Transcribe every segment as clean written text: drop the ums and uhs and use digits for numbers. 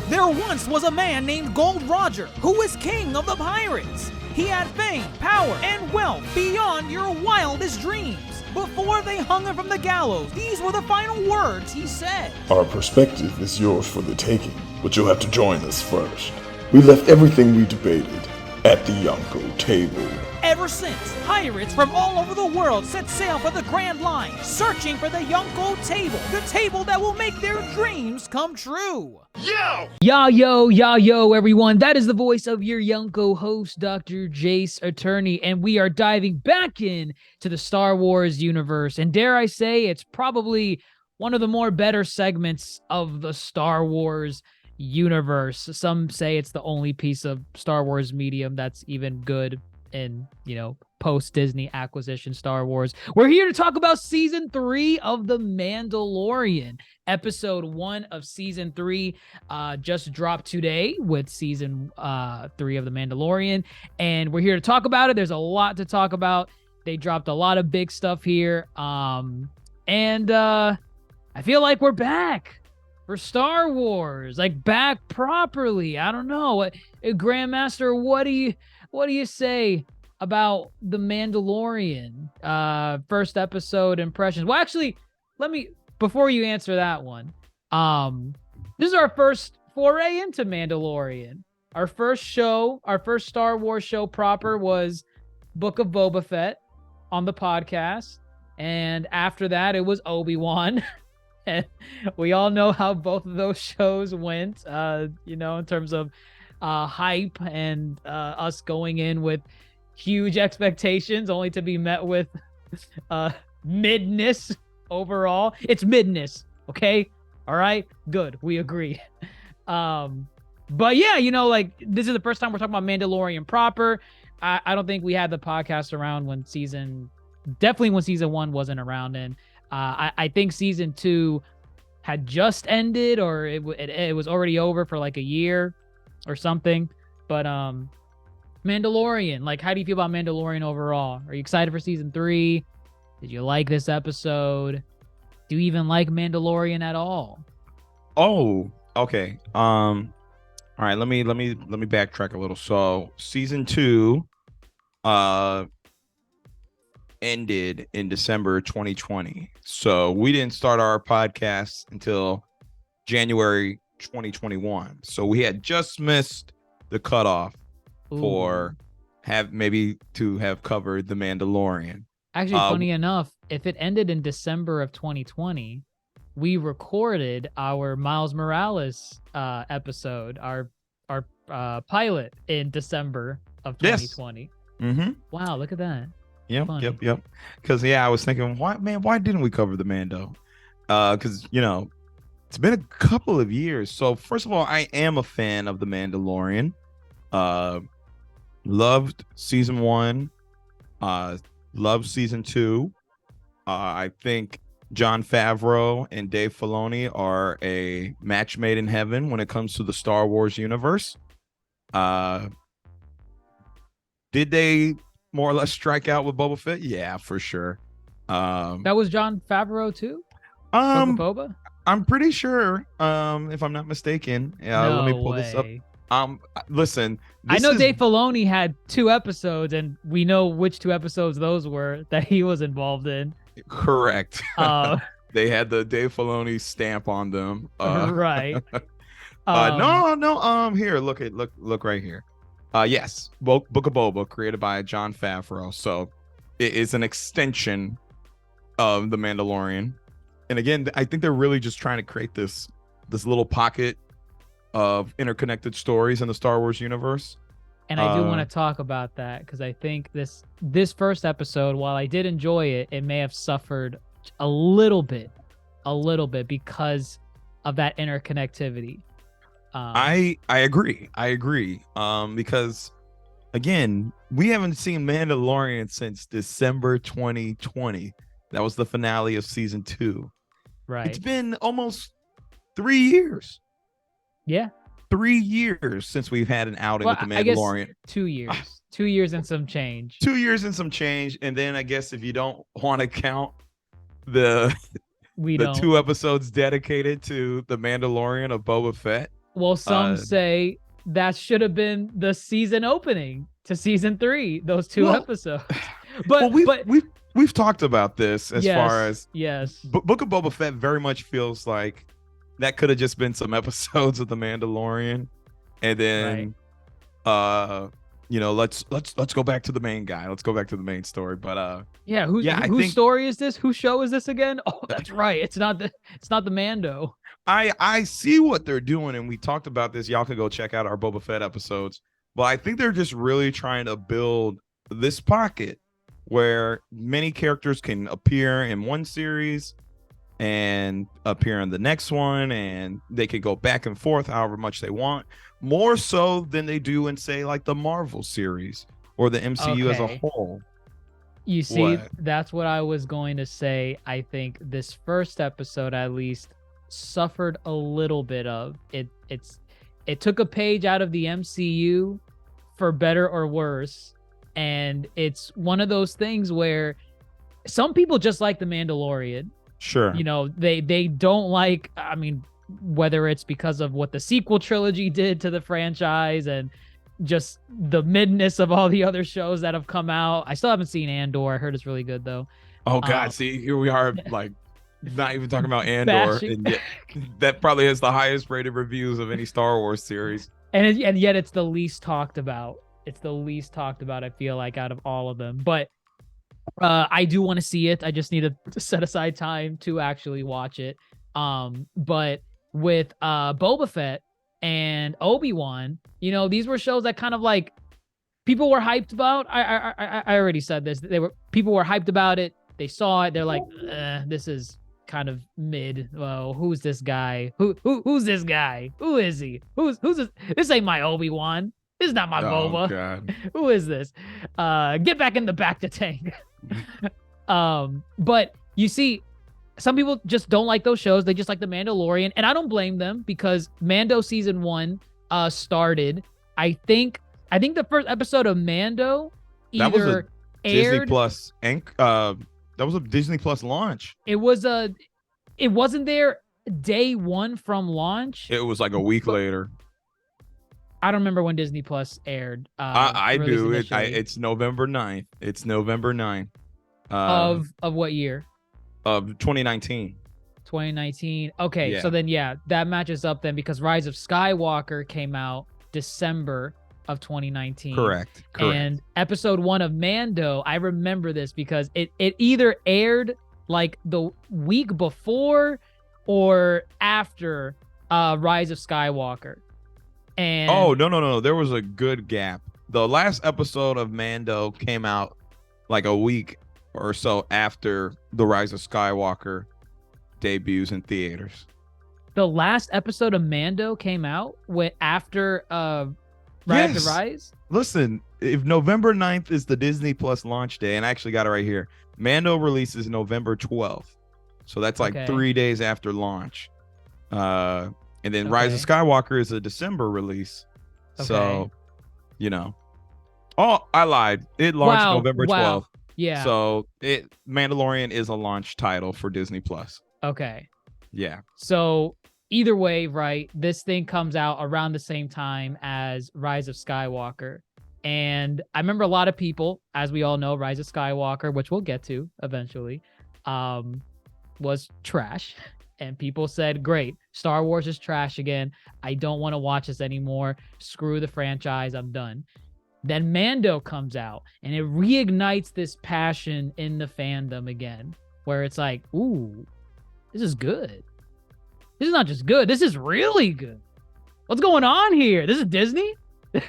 There once was a man named Gold Roger who was king of the pirates. He had fame, power, and wealth beyond your wildest dreams. Before they hung him from the gallows, these were the final words he said. Our perspective is yours for the taking, but you'll have to join us first. We left everything we debated at the Yonko table. Ever since, pirates from all over the world set sail for the Grand Line, searching for the Yonko table, the table that will make their dreams come true. Yo, everyone. That is the voice of your Yonko host, DrJaceAttorney, and we are diving back in to the Star Wars universe. And dare I say, it's probably one of the more better segments of the Star Wars universe. Some say it's the only piece of Star Wars medium that's even good in, post-Disney acquisition Star Wars. We're here to talk about Season 3 of The Mandalorian. Episode 1 of Season 3 just dropped today with Season 3 of The Mandalorian, and we're here to talk about it. There's a lot to talk about. They dropped a lot of big stuff here, and I feel like we're back for Star Wars, like back properly. I don't know. Grandmaster, what do you say about The Mandalorian? First episode impressions. Well, actually, before you answer that one, this is our first foray into Mandalorian. Our first Star Wars show proper was Book of Boba Fett on the podcast. And after that, it was Obi-Wan. And we all know how both of those shows went, in terms of hype and us going in with huge expectations only to be met with midness overall. It's midness, okay? All right, good, we agree. But yeah, this is the first time we're talking about Mandalorian proper. I don't think we had the podcast around when season 1 wasn't around, and I think season 2 had just ended, or it was already over for like a year or something. But Mandalorian, how do you feel about Mandalorian overall? Are you excited for season 3? Did you like this episode? Do you even like Mandalorian at all? Oh, okay. All right, let me backtrack a little. So season 2 ended in December 2020. So we didn't start our podcast until January 2021. So we had just missed the cutoff for to have covered The Mandalorian. Actually, funny enough, if it ended in December of 2020, we recorded our Miles Morales episode, our pilot, in December of 2020. Yes. Mm-hmm. Wow, look at that. Yep. Because I was thinking, why didn't we cover the Mando? Because it's been a couple of years. So first of all, I am a fan of The Mandalorian. Loved season 1. Loved season 2. I think Jon Favreau and Dave Filoni are a match made in heaven when it comes to the Star Wars universe. Did they more or less strike out with Boba Fett? Yeah, for sure. That was Jon Favreau too? Boba? I'm pretty sure, if I'm not mistaken. Let me pull this up. Listen, I know Dave Filoni had 2 episodes, and we know which 2 episodes those were that he was involved in. Correct. They had the Dave Filoni stamp on them. Right. No. Here, look right here. Yes, Book of Boba, created by Jon Favreau. So it is an extension of The Mandalorian. And again, I think they're really just trying to create this little pocket of interconnected stories in the Star Wars universe. And I do want to talk about that, because I think this first episode, while I did enjoy it, it may have suffered a little bit because of that interconnectivity. I agree. Because again, we haven't seen Mandalorian since December 2020. That was the finale of season 2. Right. It's been almost 3 years. Yeah. 3 years since we've had an outing with the Mandalorian. I guess 2 years. 2 years and some change. 2 years and some change. And then I guess if you don't want to count the 2 episodes dedicated to the Mandalorian of Boba Fett. Well, some say that should have been the season opening to season 3, those 2 episodes. But we've talked about this as far as Book of Boba Fett very much feels like that could have just been some episodes of The Mandalorian, and then let's go back to the main guy. Let's go back to the main story. But whose story is this? Whose show is this again? Oh, that's right. It's not the Mando. I see what they're doing, and we talked about this. Y'all can go check out our Boba Fett episodes. But I think they're just really trying to build this pocket where many characters can appear in one series and appear in the next one, and they can go back and forth however much they want, more so than they do in, say, like the Marvel series or the MCU as a whole. You see, that's what I was going to say. I think this first episode, at least, suffered a little bit of it. It took a page out of the MCU, for better or worse, and it's one of those things where some people just like The Mandalorian. Sure. They don't like, I mean, whether it's because of what the sequel trilogy did to the franchise and just the midness of all the other shows that have come out. I still haven't seen Andor. I heard it's really good though. Oh God, see, here we are, like, not even talking about Andor, and yet, that probably has the highest rated reviews of any Star Wars series. And yet it's the least talked about. It's the least talked about, I feel like, out of all of them. But I do want to see it. I just need to set aside time to actually watch it. But with Boba Fett and Obi-Wan, these were shows that kind of like people were hyped about. I already said this. People were hyped about it. They saw it. They're like, this is kind of mid. Well, who's this guy? Who's this guy? Who is he? Who's this? This ain't my Obi-Wan. This is not my Boba. God. Who is this? Get back in the back to tank. But you see, some people just don't like those shows. They just like The Mandalorian, and I don't blame them because Mando season 1 started. I think the first episode of Mando either aired. Disney Plus, that was a Disney Plus launch. It wasn't there day 1 from launch. It was like a week later. I don't remember when Disney Plus aired. I do. It's November 9th. It's November 9th. Of what year? Of 2019. 2019. Okay, so then that matches up then because Rise of Skywalker came out December of 2019. Correct. And episode 1 of Mando, I remember this because it either aired like the week before or after Rise of Skywalker. And no. There was a good gap. The last episode of Mando came out like a week or so after the Rise of Skywalker debuts in theaters. The last episode of Mando came out after Rise of the Rise? Listen, if November 9th is the Disney Plus launch day, and I actually got it right here, Mando releases November 12th. So that's like 3 days after launch. And then Rise of Skywalker is a December release. So, Oh, I lied. It launched November 12th. Yeah. So Mandalorian is a launch title for Disney Plus. Okay. Yeah. So either way, right, this thing comes out around the same time as Rise of Skywalker. And I remember a lot of people, as we all know, Rise of Skywalker, which we'll get to eventually, was trash. And people said, great, Star Wars is trash again. I don't want to watch this anymore. Screw the franchise. I'm done. Then Mando comes out and it reignites this passion in the fandom again, where it's like, ooh, this is good. This is not just good. This is really good. What's going on here? This is Disney? This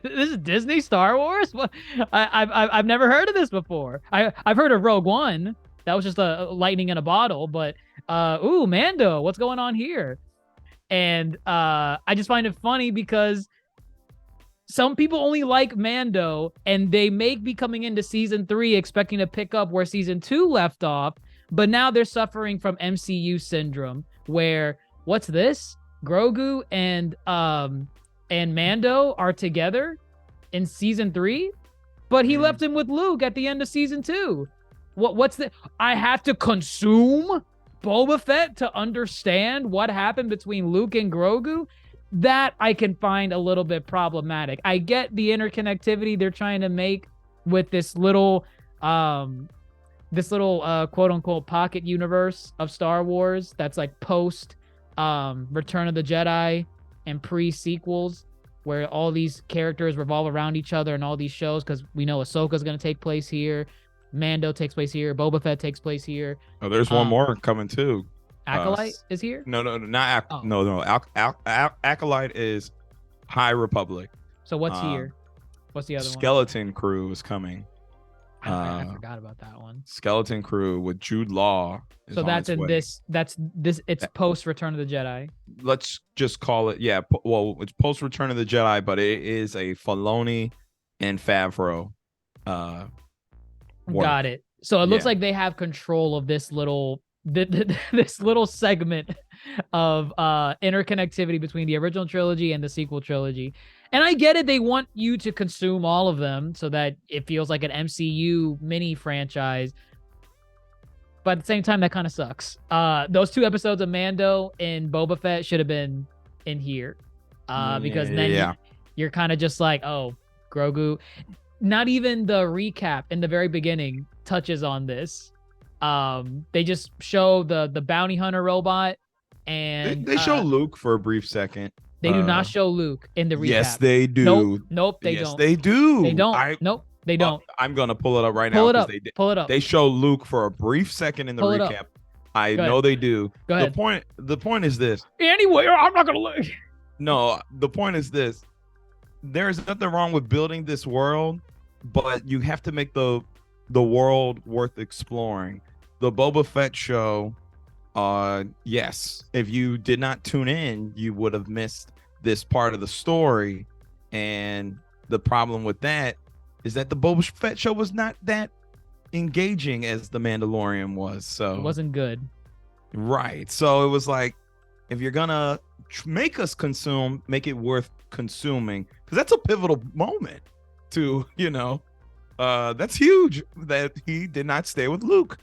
is Disney Star Wars? What? I've never heard of this before. I've heard of Rogue One. That was just a lightning in a bottle, but ooh, Mando, what's going on here? And I just find it funny because some people only like Mando, and they may be coming into season 3 expecting to pick up where season 2 left off, but now they're suffering from MCU syndrome, where what's this? Grogu and Mando are together in season 3, but he left him with Luke at the end of season 2. What's the? I have to consume Boba Fett to understand what happened between Luke and Grogu. that I can find a little bit problematic. I get the interconnectivity they're trying to make with this little quote unquote pocket universe of Star Wars that's like post Return of the Jedi and pre-sequels, where all these characters revolve around each other in all these shows, because we know Ahsoka's going to take place here, Mando takes place here, Boba Fett takes place here. Oh, there's one more coming too. Acolyte is here? No, not Acolyte is High Republic. So what's here? What's the other Skeleton Crew is coming. I forgot about that one. Skeleton Crew with Jude Law. So that's in this. That's this. It's post Return of the Jedi. Let's just call it. Yeah. Well, it's post Return of the Jedi, but it is a Filoni and Favreau. Got it. So it looks like they have control of this little this little segment of interconnectivity between the original trilogy and the sequel trilogy. And I get it, they want you to consume all of them so that it feels like an MCU mini franchise. But at the same time, that kind of sucks. Those 2 episodes of Mando and Boba Fett should have been in here. Because then you're kind of just like, oh, Grogu. Not even the recap in the very beginning touches on this. They just show the bounty hunter robot, and they show Luke for a brief second. They do not show Luke in the recap. Yes, they do. Nope, they don't. Yes, they do. They don't. Nope, they don't. I'm gonna pull it up right now. Pull it up. They show Luke for a brief second in the recap. I know they do. Go ahead. The point is this. Anyway, I'm not gonna look. No, the point is this. There's nothing wrong with building this world, but you have to make the world worth exploring. The Boba Fett show, yes, if you did not tune in, you would have missed this part of the story. And the problem with that is that the Boba Fett show was not that engaging as the Mandalorian was. So it wasn't good. Right. So it was like, if you're gonna make us consume, make it worth consuming, because that's a pivotal moment to, that's huge that he did not stay with Luke.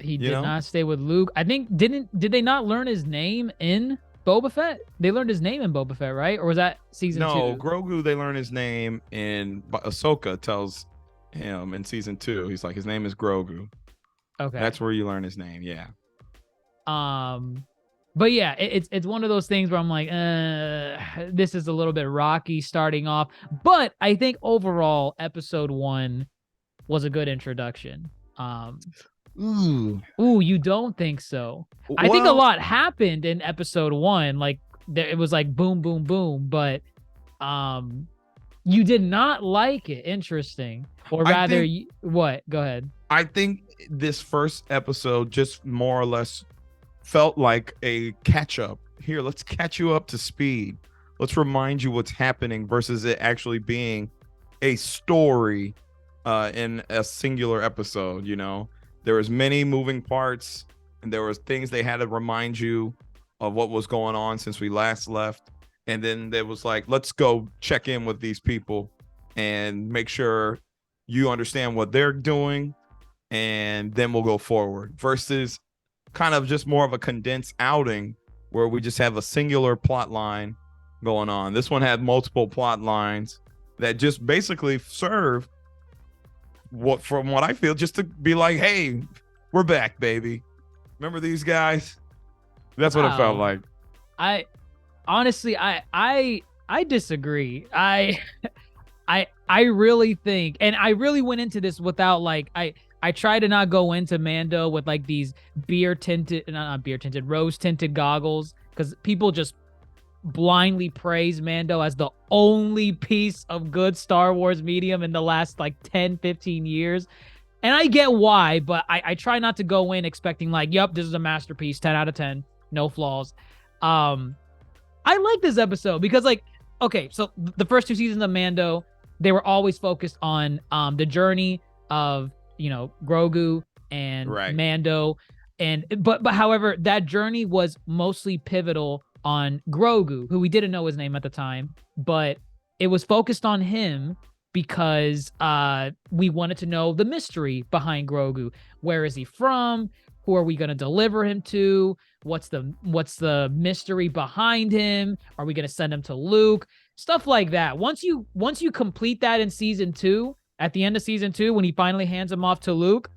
He did not stay with Luke. I think did they not learn his name in Boba Fett? They learned his name in Boba Fett, right? Or was that season 2? No, Grogu, they learn his name in Ahsoka tells him in season 2. He's like, his name is Grogu. Okay. That's where you learn his name, yeah. But yeah, it's one of those things where I'm like, this is a little bit rocky starting off. But I think overall, episode 1 was a good introduction. Ooh, you don't think so? Well, I think a lot happened in episode 1. Like it was like boom, boom, boom. But you did not like it. Interesting. Or rather, what? Go ahead. I think this first episode just more or less felt like a catch up. Here, let's catch you up to speed. Let's remind you what's happening versus it actually being a story in a singular episode, There was many moving parts, and there was things they had to remind you of what was going on since we last left. And then there was like, let's go check in with these people and make sure you understand what they're doing, and then we'll go forward. Versus kind of just more of a condensed outing where we just have a singular plot line going on. This one had multiple plot lines that just basically serve from what I feel, just to be like, hey, we're back, baby. Remember these guys? That's what it felt like. I honestly, I disagree. I really think, and I really went into this without like, I try to not go into Mando with like these rose tinted goggles, because people just blindly praise Mando as the only piece of good Star Wars medium in the last like 10-15 years. And I get why, but I try not to go in expecting like, yep, this is a masterpiece, 10 out of 10, no flaws. I like this episode because like, okay, so the first 2 seasons of Mando, they were always focused on the journey of, Grogu and Mando. But however, that journey was mostly pivotal on Grogu, who we didn't know his name at the time, but it was focused on him because we wanted to know the mystery behind Grogu. Where is he from? Who are we going to deliver him to? What's the mystery behind him? Are we going to send him to Luke? Stuff like that. Once you complete that in season 2, at the end of season 2, when he finally hands him off to Luke,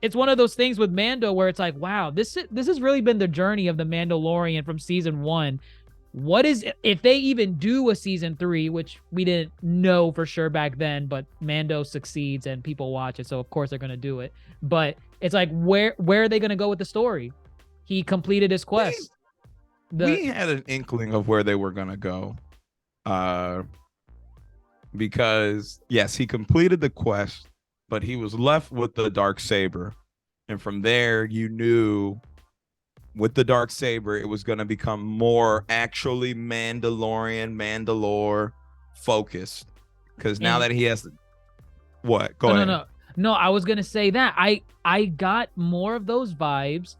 it's one of those things with Mando where it's like, wow, this has really been the journey of the Mandalorian from season 1. What is, if they even do a season 3, which we didn't know for sure back then, but Mando succeeds and people watch it, so of course they're going to do it. But it's like, where are they going to go with the story? He completed his quest. We had an inkling of where they were going to go. Because yes, he completed the quest, but he was left with the Darksaber. And from there, you knew with the Darksaber, it was going to become more actually Mandalore focused. Because now that he has, what? Go ahead. No, I was going to say that. I got more of those vibes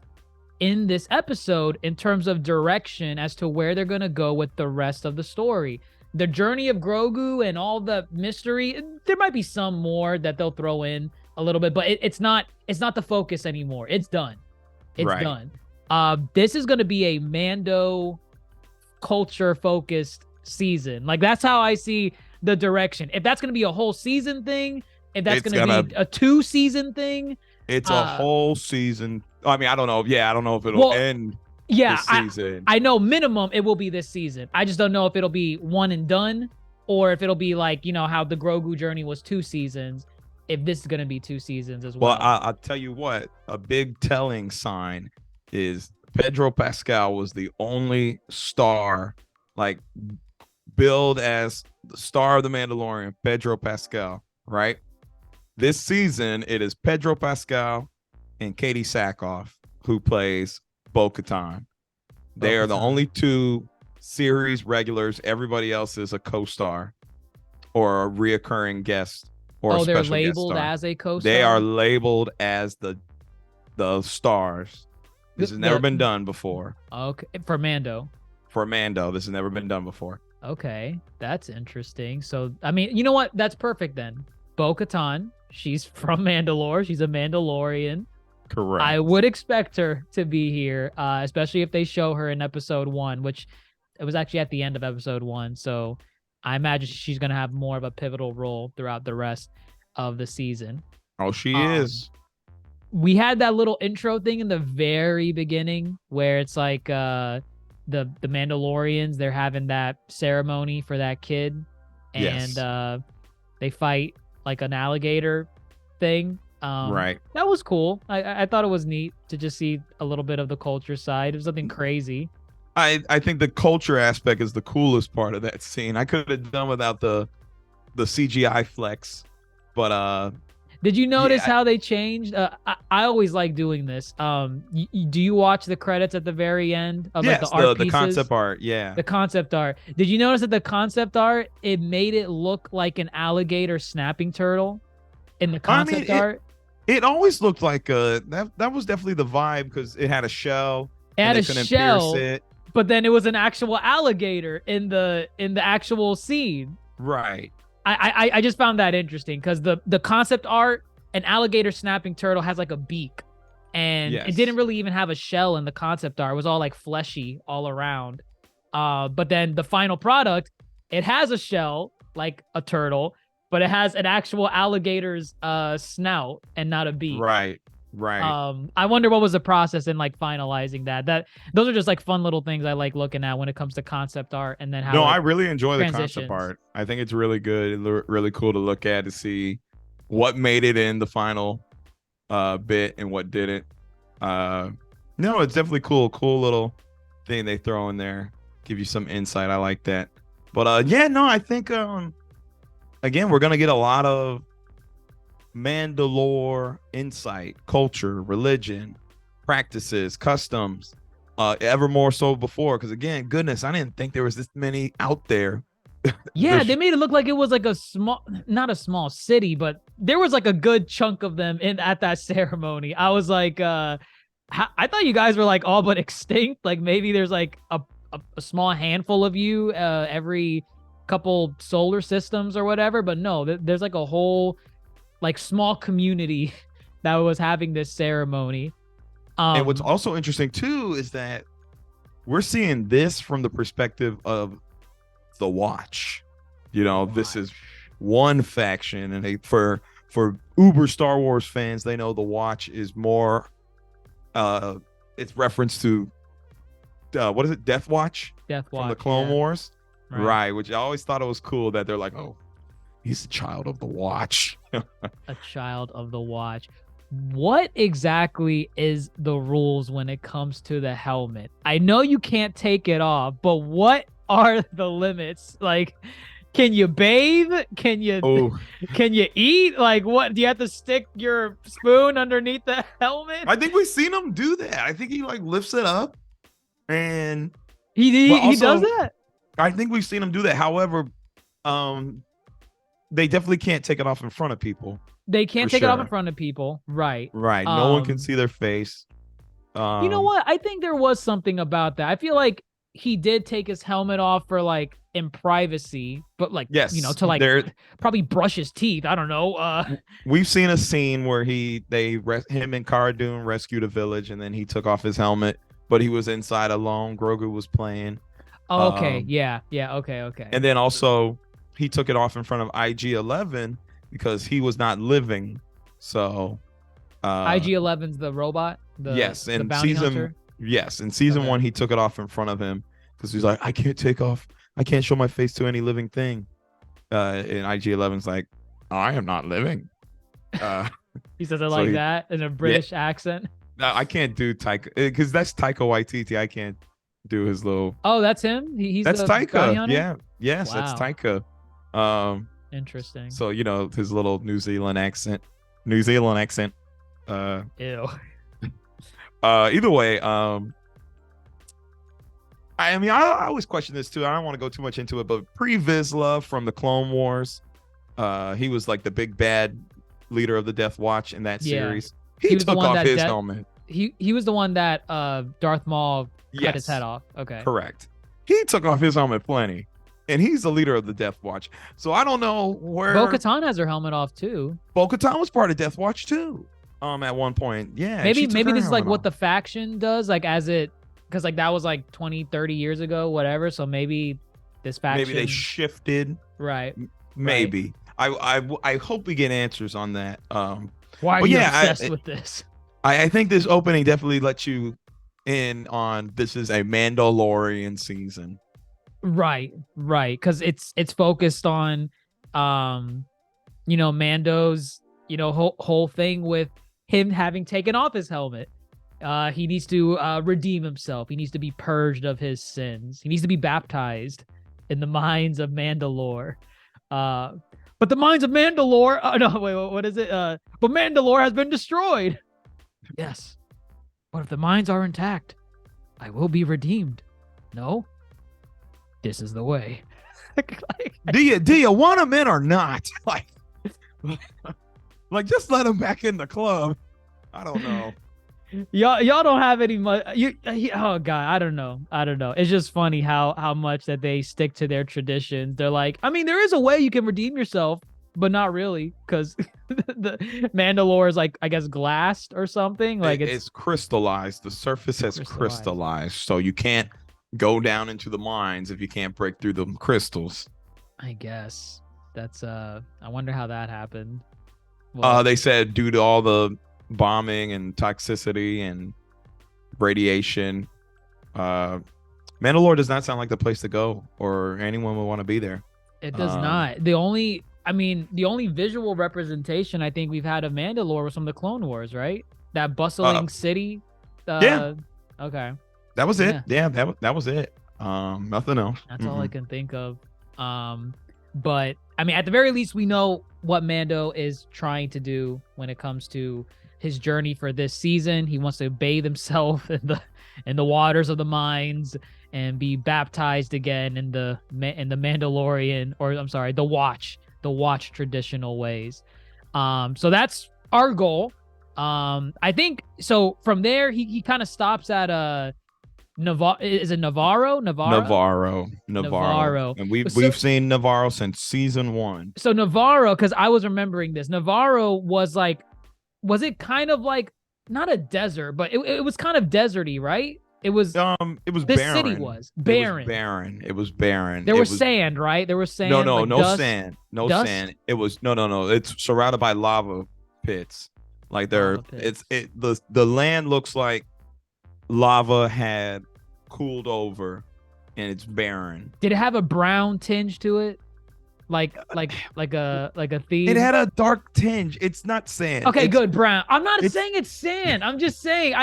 in this episode in terms of direction as to where they're going to go with the rest of the story. The journey of Grogu and all the mystery, there might be some more that they'll throw in a little bit, but it's not the focus anymore. It's done. It's done. This is going to be a Mando culture focused season. Like, that's how I see the direction. If that's going to be a whole season thing, if that's going to be a 2-season thing, it's a whole season. I mean, I don't know. Yeah, I don't know if it'll end this season. I know minimum it will be this season. I just don't know if it'll be one and done, or if it'll be like, you know, how the Grogu journey was 2 seasons. If this is going to be 2 seasons as well. Well, I'll tell you what, a big telling sign is Pedro Pascal was the only star, like, billed as the star of the Mandalorian, Pedro Pascal, right? This season, it is Pedro Pascal and Katie Sackhoff who plays Bo-Katan. They are the only 2 series regulars. Everybody else is a co-star or a reoccurring guest or a special guest star. They're labeled as a co-star? They are labeled as the stars. This has never been done before. Okay, for Mando. For Mando, this has never been done before. Okay, that's interesting. So, I mean, you know what? That's perfect then. Bo-Katan, she's from Mandalore. She's a Mandalorian. Correct. I would expect her to be here, especially if they show her in episode 1, which it was actually at the end of episode 1. So I imagine she's going to have more of a pivotal role throughout the rest of the season. Oh, she is. We had that little intro thing in the very beginning where it's like the Mandalorians, they're having that ceremony for that kid, and they fight like an alligator thing. Right. That was cool. I thought it was neat to just see a little bit of the culture side. It was nothing crazy. I think the culture aspect is the coolest part of that scene. I could have done without the CGI flex, but did you notice how they changed? I always like doing this. Do you watch the credits at the very end of like the art pieces? The concept art, yeah. The concept art. Did you notice that the concept art, it made it look like an alligator snapping turtle in the concept art? It always looked like that was definitely the vibe because it had a shell. It had a shell, but then it was an actual alligator in the actual scene. Right. I just found that interesting because the concept art, an alligator snapping turtle has like a beak, and it didn't really even have a shell in the concept art. It was all like fleshy all around. But then the final product, it has a shell like a turtle, but it has an actual alligator's snout and not a beak. Right. I wonder what was the process in like finalizing that. Those are just like fun little things I like looking at when it comes to concept art, and then how. No, I really enjoy the concept art. I think it's really good, really cool to look at to see what made it in the final bit and what didn't. No, it's definitely cool little thing they throw in there, give you some insight. I like that. But I think again, we're gonna get a lot of Mandalore insight, culture, religion, practices, customs, ever more so before. Because again, goodness, I didn't think there was this many out there. Yeah, they made it look like it was like not a small city, but there was like a good chunk of them at that ceremony. I was like, I thought you guys were like all but extinct. Like maybe there's like a small handful of you every couple solar systems or whatever, but no, there's like a whole like small community that was having this ceremony. And what's also interesting too is that we're seeing this from the perspective of the Watch. This is one faction, and for uber Star Wars fans, they know the Watch is more. It's reference to what is it? Death Watch from the Clone Wars, right? Which I always thought it was cool that they're like, oh, he's a child of the Watch. A child of the Watch. What exactly is the rules when it comes to the helmet? I know you can't take it off, but what are the limits? Like, can you bathe? Can you eat? Like, what do you have to stick your spoon underneath the helmet? I think we've seen him do that. I think he like lifts it up, and he does that. I think we've seen him do that. However, they definitely can't take it off in front of people. They can't take it off in front of people. Right. No one can see their face. You know what? I think there was something about that. I feel like he did take his helmet off for like in privacy, but like, to like probably brush his teeth. I don't know. We've seen a scene where him and Cara Dune rescued a village, and then he took off his helmet, but he was inside alone. Grogu was playing. Oh, okay. Yeah. Okay. And then also he took it off in front of IG-11 because he was not living. So IG-11's the robot. Yes, and bounty hunter? Yes, in season 1 he took it off in front of him because he's like, I can't show my face to any living thing. And IG-11's like, I am not living. He says it like that in a British accent. No, I can't do Taika because that's Taika Waititi. I can't do his little. Oh, that's him. That's Taika. Yeah. Yes, wow. That's Taika. Interesting. So his little New Zealand accent. Ew. Either way, I always question this too. I don't want to go too much into it, but Pre-Vizsla from the Clone Wars, he was like the big bad leader of the Death Watch in that series. He took off his helmet. He was the one that Darth Maul cut his head off. Okay. Correct. He took off his helmet plenty. And he's the leader of the Death Watch. So I don't know where Bo-Katan has her helmet off too. Bo-Katan was part of Death Watch too. At one point. Yeah. Maybe this is like what the faction does, like because like that was like 20, 30 years ago, whatever. So maybe this faction. Maybe they shifted. Right. Maybe. Right. I hope we get answers on that. Why are you obsessed with this? I think this opening definitely lets you in on this is a Mandalorian season. Right. Because it's focused on, Mando's, whole thing with him having taken off his helmet. He needs to redeem himself. He needs to be purged of his sins. He needs to be baptized in the mines of Mandalore. But the mines of Mandalore, no, wait, what is it? But Mandalore has been destroyed. Yes. But if the mines are intact, I will be redeemed. No? This is the way. Do you want him in or not? Like just let him back in the club. I don't know. Y'all don't have any much. Oh god, I don't know. It's just funny how much that they stick to their traditions. They're like, I mean, there is a way you can redeem yourself, but not really, because the Mandalore is like, I guess, glassed or something. Like it's crystallized. The surface has crystallized, so you can't go down into the mines if you can't break through the crystals. I guess that's I wonder how that happened. Well, they said due to all the bombing and toxicity and radiation, Mandalore does not sound like the place to go, or anyone would want to be there. It does not. The only visual representation I think we've had of Mandalore was from the Clone Wars, right? That bustling city. Yeah. Okay. That was it. Yeah, that was it. Nothing else. That's all I can think of. But I mean, at the very least, we know what Mando is trying to do when it comes to his journey for this season. He wants to bathe himself in the waters of the mines and be baptized again in the Mandalorian, or I'm sorry, the Watch traditional ways. So that's our goal. I think so. From there, he kind of stops at is it Navarro? Navarro. And we've seen Navarro since season 1. So Navarro, because I was remembering this, Navarro was it kind of like not a desert, but it was kind of deserty, right? It was it was this barren. city was barren. It was barren. There was sand, right? There was sand. No, like no dust. sand. No Dust? sand. It was no. It's surrounded by lava pits. Like Lava pits. the land looks like lava had cooled over and it's barren. Did it have a brown tinge to it? Like a theme? It had a dark tinge. It's not sand. Okay, It's- good, brown. I'm not it's- saying it's sand. I'm just saying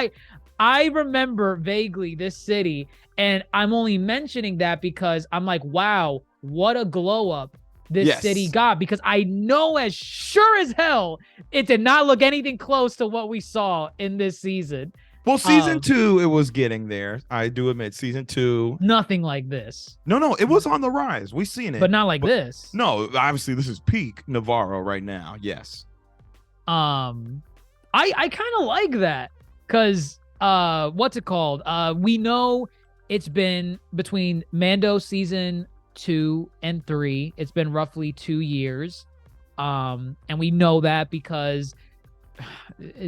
I remember vaguely this city, and I'm only mentioning that because I'm like, wow, what a glow up this Yes. city got, because I know as sure as hell it did not look anything close to what we saw in this season. Well, season 2, it was getting there. I do admit, season 2. Nothing like this, No, it was on the rise. We seen it, but not like this. No, obviously this is peak Navarro right now. Yes. I kind of like that because what's it called? We know it's been between Mando season 2 and 3. It's been roughly 2 years. And we know that because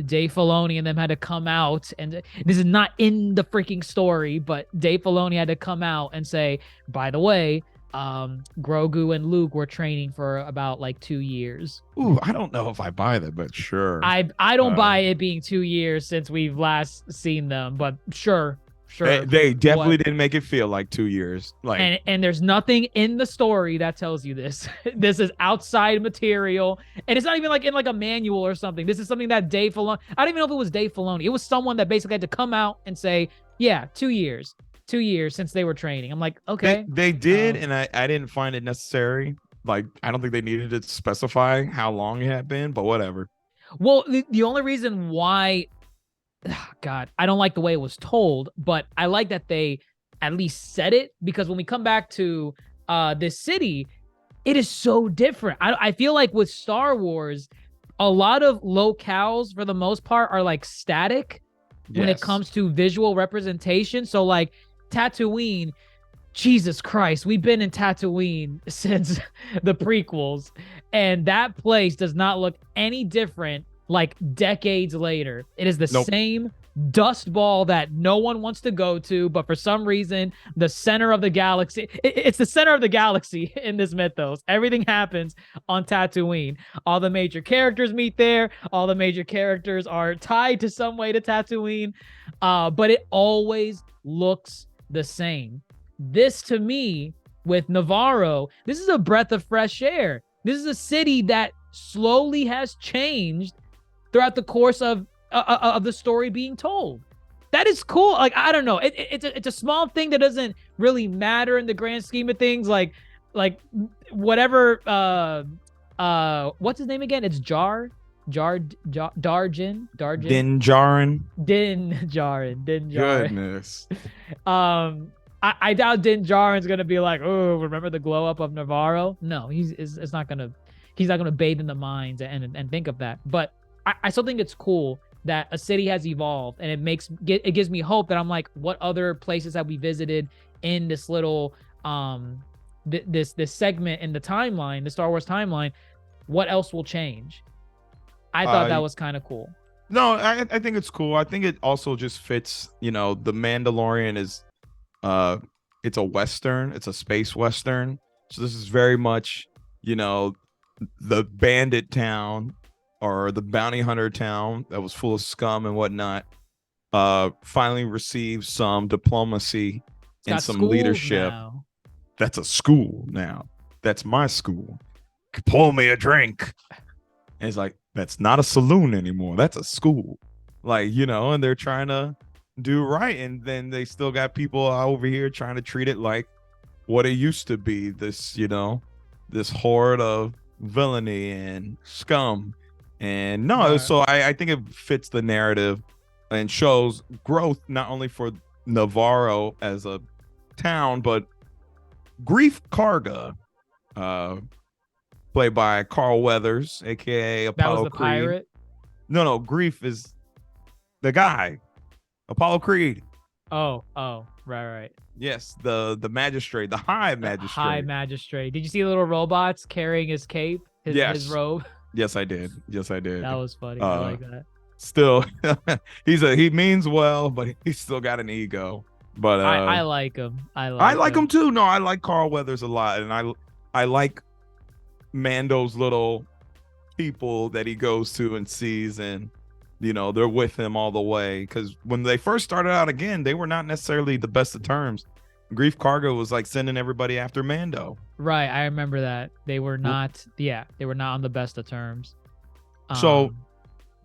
Dave Filoni and them had to come out, and this is not in the freaking story, but Dave Filoni had to come out and say, by the way, Grogu and Luke were training for about like 2 years. Ooh, I don't know if I buy that, but sure. I don't buy it being 2 years since we've last seen them, but sure. They definitely didn't make it feel like 2 years. Like, and there's nothing in the story that tells you this. This is outside material, and it's not even like in like a manual or something. This is something that Dave Filoni. I don't even know if it was Dave Filoni. It was someone that basically had to come out and say, "Yeah, 2 years, 2 years since they were training." I'm like, okay, they did, and I didn't find it necessary. Like, I don't think they needed to specify how long it had been, but whatever. Well, the only reason why, God, I don't like the way it was told, but I like that they at least said it, because when we come back to this city, it is so different. I feel like with Star Wars, a lot of locales for the most part are like static when it Yes. comes to visual representation. So like Tatooine, Jesus Christ, we've been in Tatooine since the prequels, and that place does not look any different like decades later. It is the Nope. same dust ball that no one wants to go to, but for some reason, the center of the galaxy, it's the center of the galaxy in this mythos. Everything happens on Tatooine. All the major characters meet there. All the major characters are tied to some way to Tatooine, but it always looks the same. This, to me, with Navarro, this is a breath of fresh air. This is a city that slowly has changed throughout the course of the story being told. That is cool. Like, I don't know. It's a small thing that doesn't really matter in the grand scheme of things. Like whatever. What's his name again? It's Darjin. Din Djarin. Din Djarin. Goodness. I doubt Din Djarin's gonna be like, oh, remember the glow up of Navarro? No, he's not gonna bathe in the minds and think of that. But I still think it's cool that a city has evolved, and it gives me hope that I'm like, what other places have we visited in this little this segment in the timeline, the Star Wars timeline? What else will change? I thought that was kind of cool. No, I think it's cool. I think it also just fits. The Mandalorian is it's a Western, it's a space Western. So this is very much, the bandit town or the bounty hunter town that was full of scum and whatnot, finally received some diplomacy and some leadership. Now. That's a school now. That's my school. Pour me a drink. And it's like, that's not a saloon anymore. That's a school. And they're trying to do right. And then they still got people over here trying to treat it like what it used to be. This, this horde of villainy and scum. And so I think it fits the narrative and shows growth not only for Navarro as a town, but Grief Karga, played by Carl Weathers, aka Apollo That was the Creed. pirate. No, Grief is the guy, Apollo Creed. Oh, right. Yes, the magistrate, the high magistrate. High magistrate. Did you see the little robots carrying his cape, his robe? Yes, I did. That was funny. I like that. still, he means well, but he's still got an ego. But I like him. I like him too. No, I like Carl Weathers a lot, and I like Mando's little people that he goes to and sees, and they're with him all the way. Because when they first started out, again, they were not necessarily the best of terms. Grief Cargo was like sending everybody after Mando. Right, I remember that. They were not. Yeah, they were not on the best of terms. So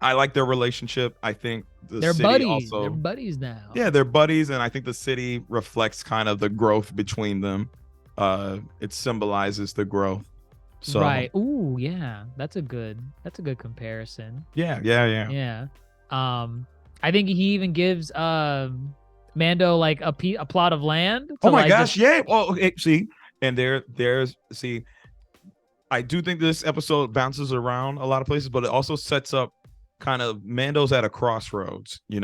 I like their relationship. I think they're city buddies. also, they're buddies now. Yeah, they're buddies, and I think the city reflects kind of the growth between them. It symbolizes the growth. So right. Ooh, yeah. That's a good comparison. Yeah. I think he even gives Mando like a plot of land. Oh my gosh, yeah. Oh, see, and there's I do think this episode bounces around a lot of places, but it also sets up kind of Mando's at a crossroads. He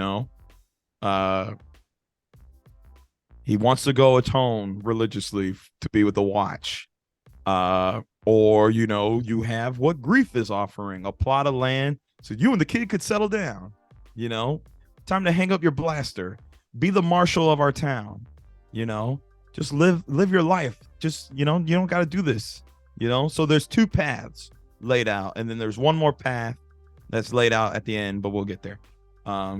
wants to go atone religiously to be with the Watch. Or you have what Grief is offering, a plot of land so you and the kid could settle down. Time to hang up your blaster, be the marshal of our town. Just live your life. Just you don't got to do this. So there's two paths laid out, and then there's one more path that's laid out at the end, but we'll get there.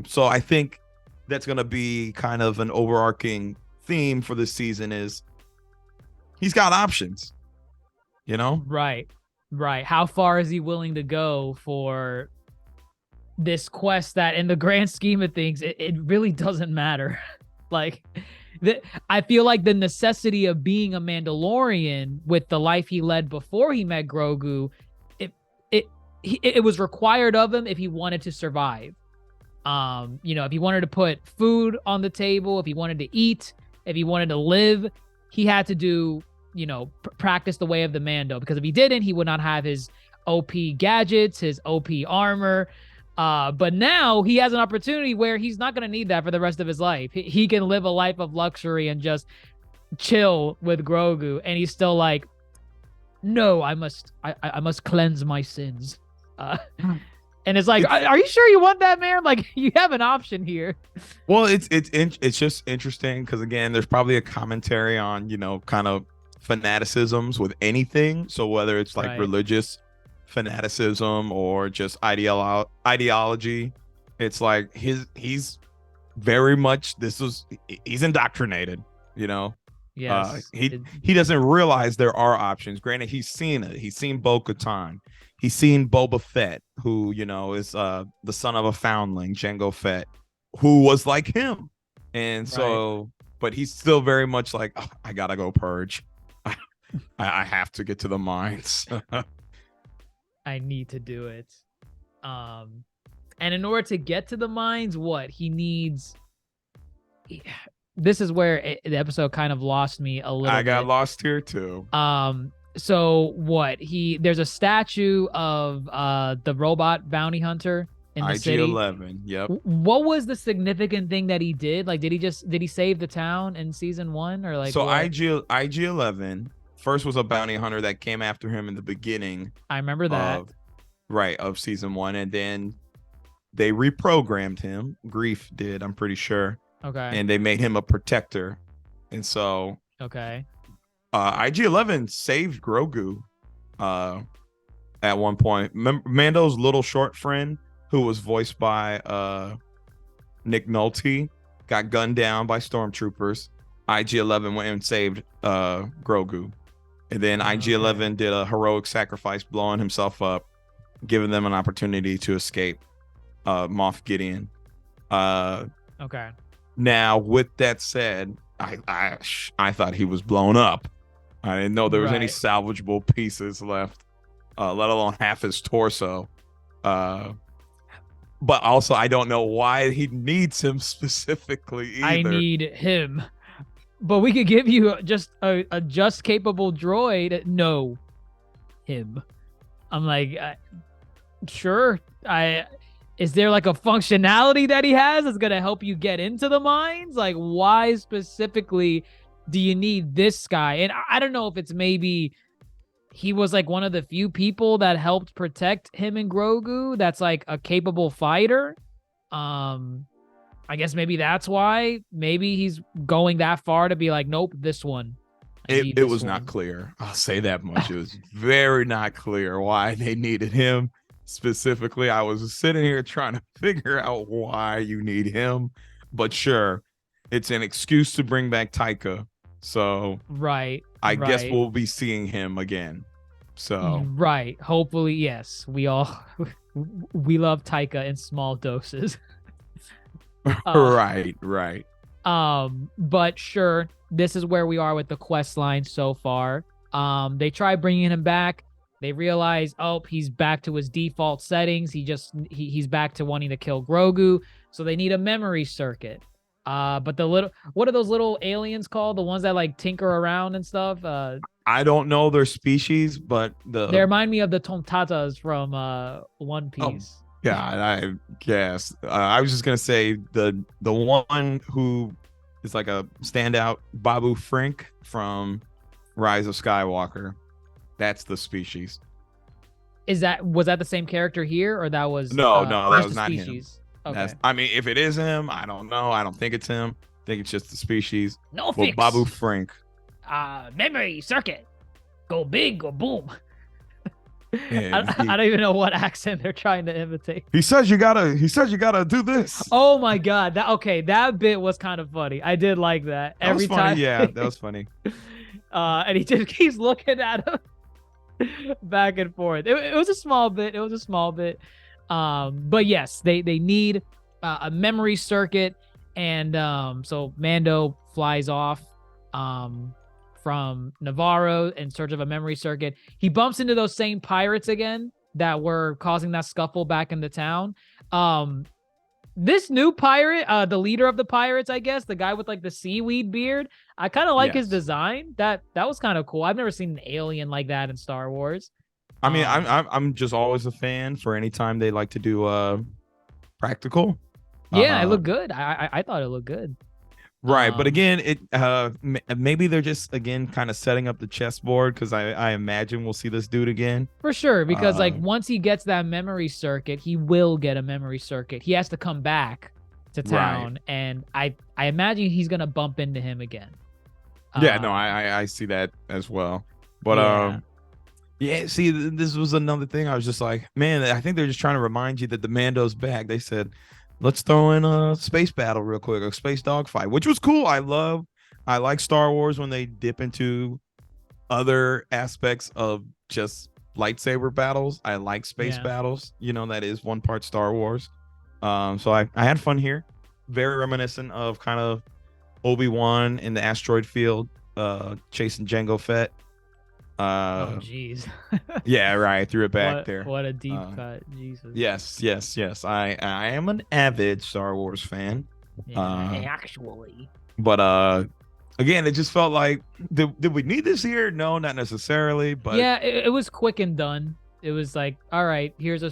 So I think that's gonna be kind of an overarching theme for this season is he's got options. Right. How far is he willing to go for this quest that in the grand scheme of things, it really doesn't matter. Like, I feel like the necessity of being a Mandalorian with the life he led before he met Grogu, it was required of him if he wanted to survive. If he wanted to put food on the table, if he wanted to eat, if he wanted to live, he had to do practice the way of the Mando, because if he didn't, he would not have his OP gadgets, his OP armor. But now he has an opportunity where he's not going to need that for the rest of his life. He can live a life of luxury and just chill with Grogu, and he's still like, no, I must cleanse my sins. And it's like, are you sure you want that, man? Like, you have an option here. Well, it's just interesting because, again, there's probably a commentary on kind of fanaticisms with anything. So whether it's like religious fanaticism or just ideology, it's like he's very much he's indoctrinated. Yes. He doesn't realize there are options. Granted, he's seen it. He's seen Bo-Katan. He's seen Boba Fett, who is the son of a foundling, Jango Fett, who was like him, and so, but he's still very much like, oh, I gotta go purge. I have to get to the mines. I need to do it. And in order to get to the mines, what he needs. This is where the episode kind of lost me a little bit. I got lost here too. So what there's a statue of the robot bounty hunter in the city. IG-11. Yep. What was the significant thing that he did? Like, did he save the town in season 1 or like? So IG-11 first was a bounty hunter that came after him in the beginning. I remember that. Of season 1, and then they reprogrammed him. Grief did, I'm pretty sure. Okay. And they made him a protector, and so okay. IG-11 saved Grogu at one point. Mando's little short friend, who was voiced by Nick Nolte, got gunned down by stormtroopers. IG-11 went and saved Grogu, and then IG-11 did a heroic sacrifice, blowing himself up, giving them an opportunity to escape Moff Gideon. Okay. Now, with that said, I thought he was blown up. I didn't know there was any salvageable pieces left, let alone half his torso. But also, I don't know why he needs him specifically either. I need him. But we could give you just a just capable droid. No, him. I'm like, sure. Is there like a functionality that he has that's going to help you get into the mines? Like, why specifically do you need this guy? And I don't know if it's maybe he was like one of the few people that helped protect him and Grogu that's like a capable fighter. I guess maybe that's why. Maybe he's going that far to be like, nope, this one. It was not clear. I'll say that much. It was very not clear why they needed him specifically. I was sitting here trying to figure out why you need him, but sure, it's an excuse to bring back Taika. So right, I guess we'll be seeing him again. So right, hopefully, yes. We love Taika in small doses. Right. But sure, this is where we are with the quest line so far. They try bringing him back. They realize, oh, he's back to his default settings. He's back to wanting to kill Grogu. So they need a memory circuit. But what are those little aliens called? The ones that like tinker around and stuff? I don't know their species, but they remind me of the Tontatas from One Piece. Oh, yeah, I guess. I was just gonna say the one who is like a standout, Babu Frink from Rise of Skywalker. That's the species. Was that the same character here, or that was no, that was not species? Him. Okay. I mean, if it is him, I don't know. I don't think it's him. I think it's just the species. No fix. Babu Frink. Memory circuit. Go big or boom. I don't even know what accent they're trying to imitate. He says you gotta do this. Oh my god. That bit was kind of funny. I did like that. Every time. Yeah, that was funny. And he just keeps looking at him back and forth. It was a small bit. But yes, they need a memory circuit, and so Mando flies off from Navarro in search of a memory circuit. He bumps into those same pirates again that were causing that scuffle back in the town. This new pirate, the leader of the pirates, I guess, the guy with like the seaweed beard, I kind of like his design. That was kind of cool. I've never seen an alien like that in Star Wars. I mean, I'm just always a fan for any time they like to do practical. Yeah, it looked good. I thought it looked good. Right, but again, it maybe they're just again kind of setting up the chessboard, because I imagine we'll see this dude again for sure, because like once he gets that memory circuit, he will get a memory circuit. He has to come back to town, and I imagine he's gonna bump into him again. Yeah, no, I see that as well. But yeah, see, this was another thing. I was just like, man, I think they're just trying to remind you that the Mando's back. They said, let's throw in a space battle real quick, a space dogfight, which was cool. I like Star Wars when they dip into other aspects of just lightsaber battles. I like space battles. You know, that is one part Star Wars. So I had fun here. Very reminiscent of kind of Obi-Wan in the asteroid field, chasing Jango Fett. Oh jeez. Yeah, right. Threw it back there. What a deep cut. Jesus. Yes. I am an avid Star Wars fan. Yeah, actually. But again, it just felt like did we need this here? No, not necessarily. But yeah, it was quick and done. It was like, all right, here's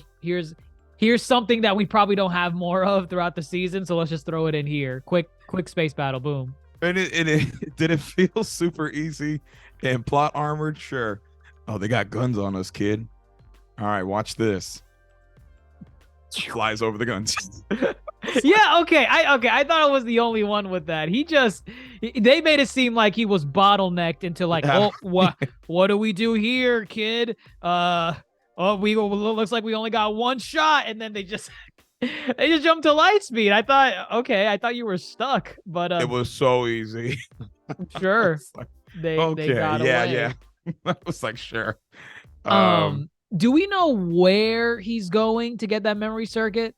something that we probably don't have more of throughout the season, so let's just throw it in here. Quick space battle, boom. And it did it feel super easy and plot armored? Sure. Oh, they got guns on us, kid. All right, watch this. Flies over the guns. Yeah, okay. I thought I was the only one with that. They made it seem like he was bottlenecked into like, oh, what do we do here, kid? Looks like we only got one shot, and then they just jumped to light speed. I thought you were stuck, but it was so easy. Sure. They got away. Yeah. I was like, sure. Do we know where he's going to get that memory circuit?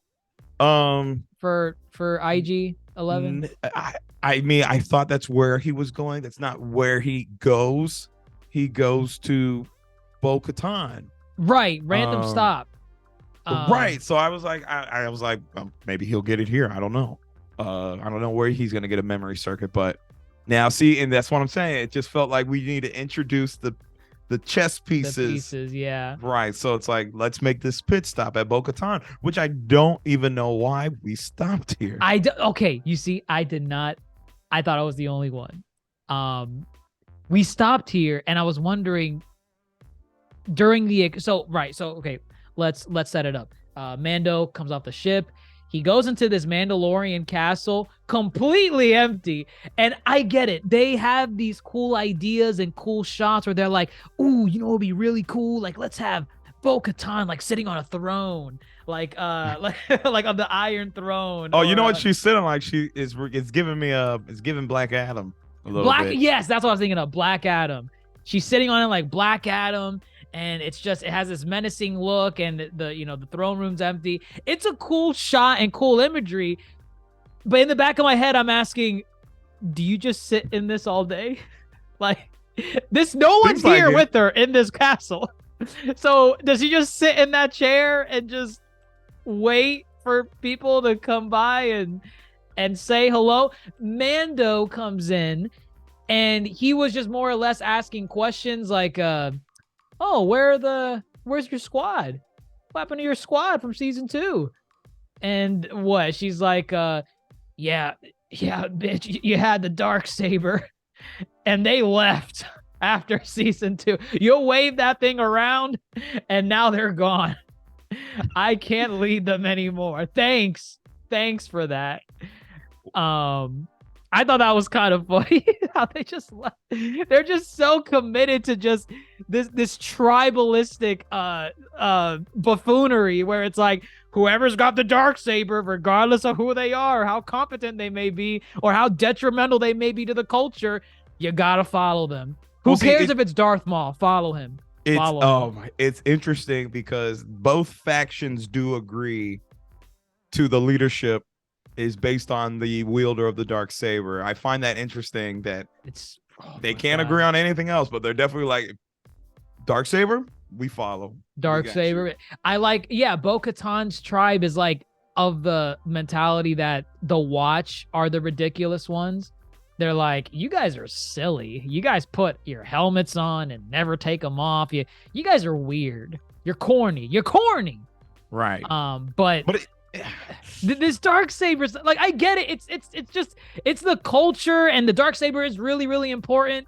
For IG 11. I mean, I thought that's where he was going. That's not where he goes. He goes to Bo-Katan. Right, random stop. Right. So I was like, well, maybe he'll get it here. I don't know. I don't know where he's gonna get a memory circuit, but now see, and that's what I'm saying. It just felt like we need to introduce the chess pieces. The pieces, yeah. Right. So it's like, let's make this pit stop at Bo-Katan, which I don't even know why we stopped here. Okay, you see, I did not. I thought I was the only one. We stopped here, and I was wondering, during the okay, let's set it up. Mando comes off the ship. He goes into this Mandalorian castle completely empty. And I get it. They have these cool ideas and cool shots where they're like, ooh, you know, it'd be really cool. Like, let's have Bo-Katan like sitting on a throne, like like on the Iron Throne. Oh, you know what she's sitting like? It's giving Black Adam a little bit. Yes, that's what I was thinking of. Black Adam. She's sitting on it like Black Adam. And it has this menacing look, and the throne room's empty. It's a cool shot and cool imagery, but in the back of my head, I'm asking, do you just sit in this all day? Like this, no one's here with her in this castle. So does he just sit in that chair and just wait for people to come by and say hello? Mando comes in, and he was just more or less asking questions like, oh, where's your squad? What happened to your squad from season 2? And what? She's like, yeah, bitch, you had the Darksaber, and they left after season 2. You'll wave that thing around, and now they're gone. I can't lead them anymore. Thanks for that. I thought that was kind of funny how they just left. They're just so committed to just this tribalistic buffoonery where it's like whoever's got the Darksaber, regardless of who they are, how competent they may be, or how detrimental they may be to the culture, you gotta follow them. Who cares if it's Darth Maul? Follow him. It's interesting because both factions do agree to the leadership is based on the wielder of the Darksaber. I find that interesting that they can't agree on anything else, but they're definitely like, Darksaber, we follow. Darksaber. I like, Bo-Katan's tribe is like of the mentality that the Watch are the ridiculous ones. They're like, you guys are silly. You guys put your helmets on and never take them off. You guys are weird. You're corny. Right. This Darksaber's like, I get it. It's the culture, and the Darksaber is really, really important.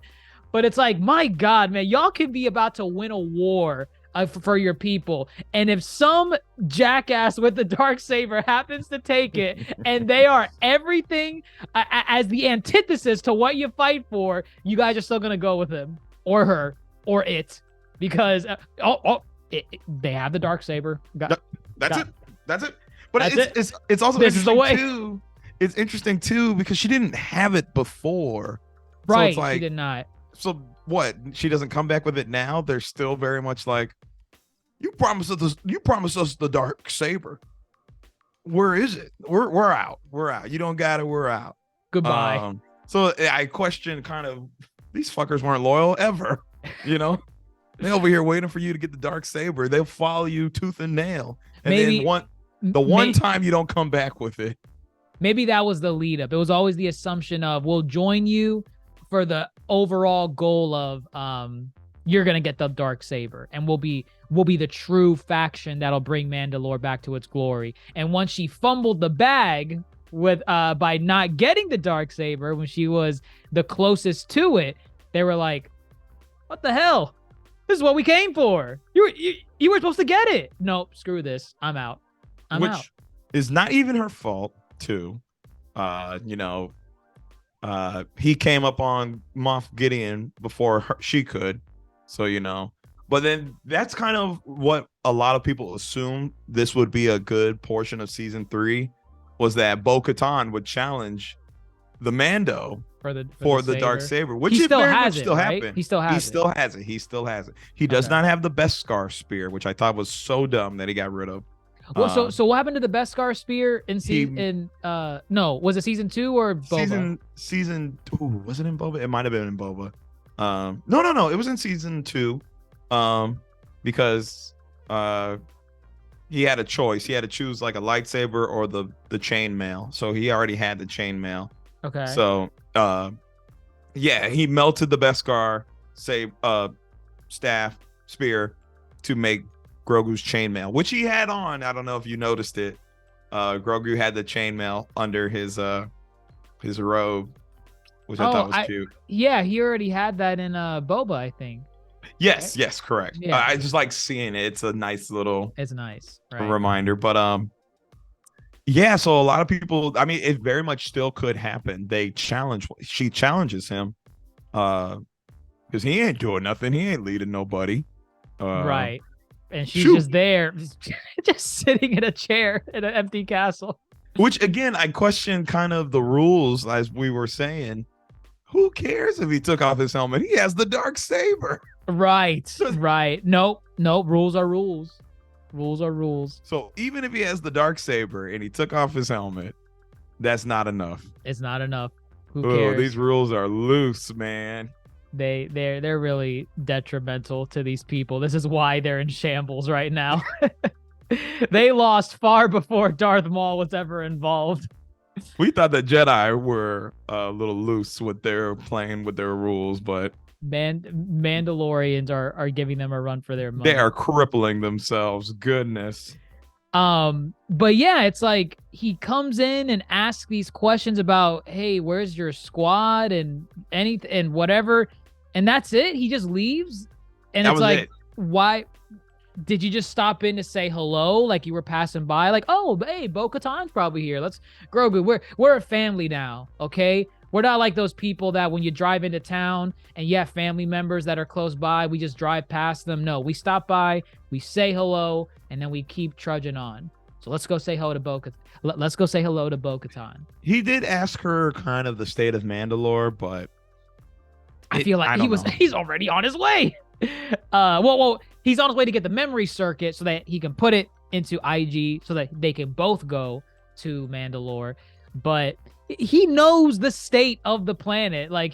But it's like, my God, man, y'all could be about to win a war for your people, and if some jackass with the Darksaber happens to take it, and they are everything as the antithesis to what you fight for, you guys are still gonna go with him or her or it because they have the Darksaber. That's it. But it's also this is the way. Too. It's interesting too because she didn't have it before, right? So it's like, she did not. So what? She doesn't come back with it now. They're still very much like, you promised us the Darksaber. Where is it? We're out. You don't got it. We're out. Goodbye. So I question kind of, these fuckers weren't loyal ever. You know, they over here waiting for you to get the Darksaber. They'll follow you tooth and nail. And maybe then one time you don't come back with it. Maybe that was the lead up. It was always the assumption of, we'll join you for the overall goal of you're gonna get the Darksaber, and we'll be the true faction that'll bring Mandalore back to its glory. And once she fumbled the bag with by not getting the Darksaber when she was the closest to it, they were like, what the hell? This is what we came for. You were supposed to get it. Nope, screw this. I'm out. Which is not even her fault too. He came up on Moff Gideon before she could. So, but then that's kind of what a lot of people assume this would be a good portion of season 3, was that Bo-Katan would challenge the Mando for the Darksaber, which he very much still right? happened. He still has it. He does not have the Beskar spear, which I thought was so dumb that he got rid of. Well, so what happened to the Beskar spear in was it season 2 or Boba? Season 2, was it in Boba? It might have been in Boba. No, it was in season 2. Because he had a choice. He had to choose like a lightsaber or the chainmail. So he already had the chainmail. Okay. So he melted the Beskar spear to make Grogu's chainmail, which he had on. I don't know if you noticed it. Grogu had the chainmail under his robe, which I thought was cute. Yeah, he already had that in Boba, I think. Yes, correct. Yeah. I just like seeing it. It's a nice little It's nice, right? reminder. But yeah, so a lot of people, I mean, it very much still could happen. She challenges him, because he ain't doing nothing. He ain't leading nobody. Right. And she's shoot. just there, just sitting in a chair in an empty castle. Which again, I question kind of the rules, as we were saying. Who cares if he took off his helmet? He has the dark saber. Right. Nope. Rules are rules. Rules are rules. So even if he has the dark saber and he took off his helmet, that's not enough. It's not enough. Who Oh, cares? these rules are loose, man. They're really detrimental to these people. This is why they're in shambles right now. They lost far before Darth Maul was ever involved. We thought the Jedi were a little loose with their playing with their rules, but Mandalorians are giving them a run for their money. they are crippling themselves. Goodness. But yeah, it's like he comes in and asks these questions about, hey, where's your squad and anything and whatever, and that's it. He just leaves, and it's like, why did you just stop in to say hello, like you were passing by, like, oh, hey, Bo-Katan's probably here, let's Grogu, we're a family now, okay? We're not like those people that when you drive into town and you have family members that are close by, we just drive past them. No, we stop by, we say hello, and then we keep trudging on. So let's go say hello to Bo-Katan. Let's go say hello to Bo-Katan. He did ask her kind of the state of Mandalore, but I feel like he's already on his way. Well, he's on his way to get the memory circuit so that he can put it into IG so that they can both go to Mandalore. But he knows the state of the planet. Like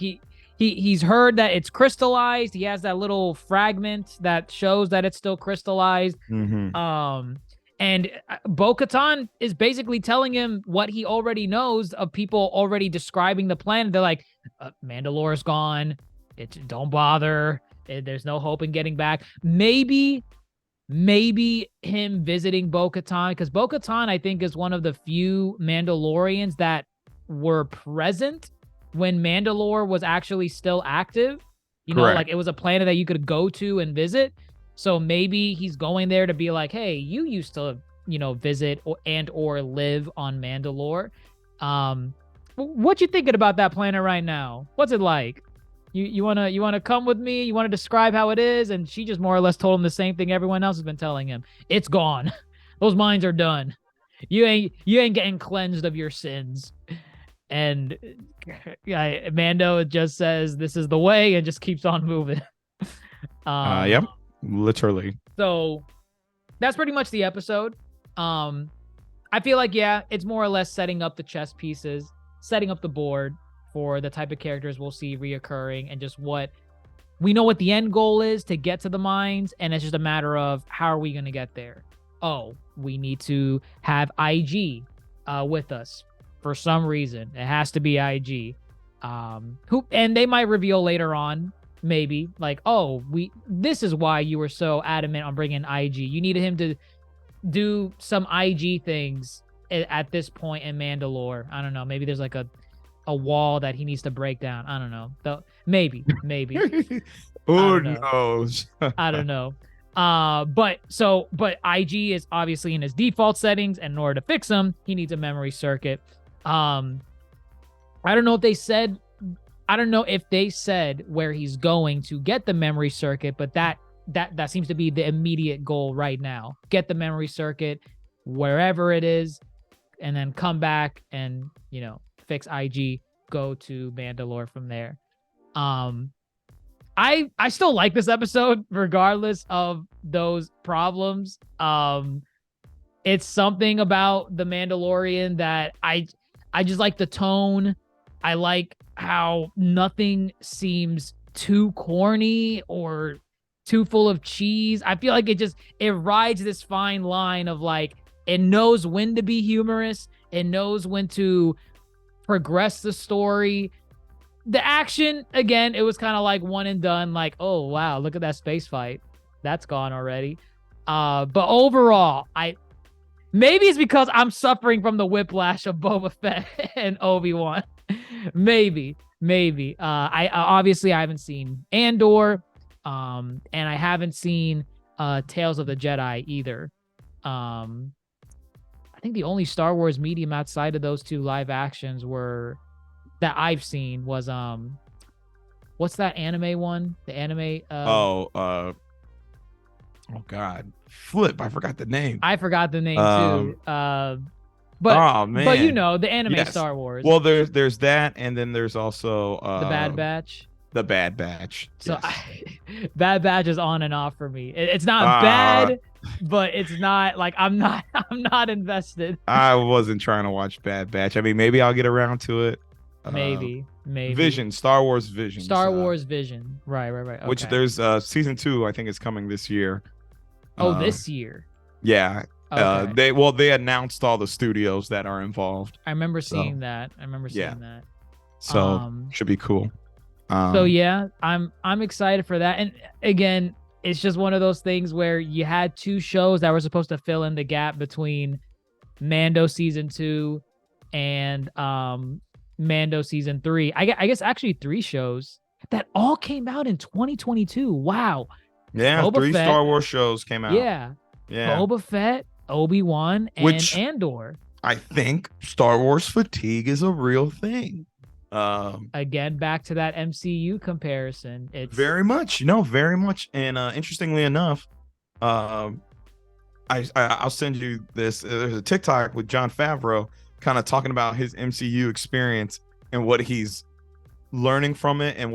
he's heard that it's crystallized. He has that little fragment that shows that it's still crystallized. Mm-hmm. And Bo-Katan is basically telling him what he already knows of people already describing the planet. They're like, Mandalore's gone. Don't bother. There's no hope in getting back. Maybe him visiting Bo-Katan, because Bo-Katan, I think, is one of the few Mandalorians that were present when Mandalore was actually still active. You know, like it was a planet that you could go to and visit. So maybe he's going there to be like, hey, you used to, visit or live on Mandalore. What you thinking about that planet right now? What's it like? You wanna come with me? You wanna describe how it is? And she just more or less told him the same thing everyone else has been telling him. It's gone. Those mines are done. You ain't getting cleansed of your sins. And Mando just says this is the way and just keeps on moving. Yep, literally. So that's pretty much the episode. I feel like, yeah, it's more or less setting up the chess pieces, setting up the board for the type of characters we'll see reoccurring, and just what we know what the end goal is to get to the mines, and it's just a matter of how are we going to get there. Oh, we need to have IG with us for some reason. It has to be IG. And they might reveal later on, maybe, like, oh, this is why you were so adamant on bringing IG. You needed him to do some IG things at this point in Mandalore. I don't know. Maybe there's like a wall that he needs to break down. I don't know. Maybe. Who knows? I don't know. But IG is obviously in his default settings, and in order to fix him, he needs a memory circuit. I don't know if they said where he's going to get the memory circuit, but that seems to be the immediate goal right now. Get the memory circuit wherever it is, and then come back and, fix IG, go to Mandalore from there. I still like this episode regardless of those problems. It's something about the Mandalorian that I just like the tone. I like how nothing seems too corny or too full of cheese. I feel like it rides this fine line of like, it knows when to be humorous. It knows when to progress the story. The action, again, it was kind of like one and done. Like, oh wow, look at that space fight, that's gone already. But overall, maybe it's because I'm suffering from the whiplash of Boba Fett and Obi-Wan. maybe. I obviously I haven't seen Andor. And I haven't seen Tales of the Jedi either. I think the only Star Wars medium outside of those two live actions that I've seen was what's that anime one? The anime Oh God, flip! I forgot the name. I forgot the name too. Oh man, but you know the anime Yes. Star Wars. Well, there's that, and then there's also the Bad Batch. The Bad Batch. So Yes. Bad Batch is on and off for me. It's not bad, but it's not like I'm not invested. I wasn't trying to watch Bad Batch. I mean, maybe I'll get around to it. Maybe. Vision, Star Wars Vision. Star Wars Vision. Right. Okay. Which there's season 2, I think is coming this year. This year. Yeah. Okay. They announced all the studios that are involved. I remember seeing that. That. So should be cool. So yeah, I'm excited for that. And again, it's just one of those things where you had two shows that were supposed to fill in the gap between Mando season 2 and Mando season 3. I guess actually 3 shows that all came out in 2022. Wow. Yeah, Boba 3 Fett, Star Wars shows came out. Yeah. Boba Fett, Obi-Wan, and Andor. I think Star Wars fatigue is a real thing. Again, back to that MCU comparison. It's very much. And interestingly enough, I'll send you this. There's a TikTok with Jon Favreau kind of talking about his MCU experience and what he's learning from it and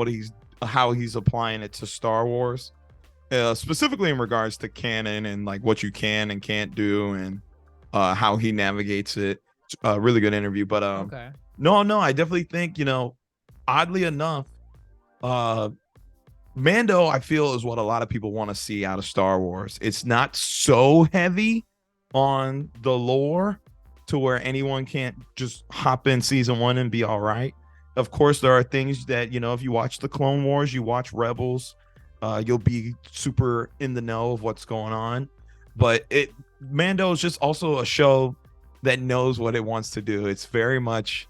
how he's applying it to Star Wars, specifically in regards to canon and like what you can and can't do and how he navigates it. Really good interview. But okay. No, I definitely think, oddly enough, Mando, I feel, is what a lot of people want to see out of Star Wars. It's not so heavy on the lore to where anyone can't just hop in season 1 and be all right. Of course, there are things that, if you watch the Clone Wars, you watch Rebels, you'll be super in the know of what's going on. But Mando is just also a show that knows what it wants to do. It's very much,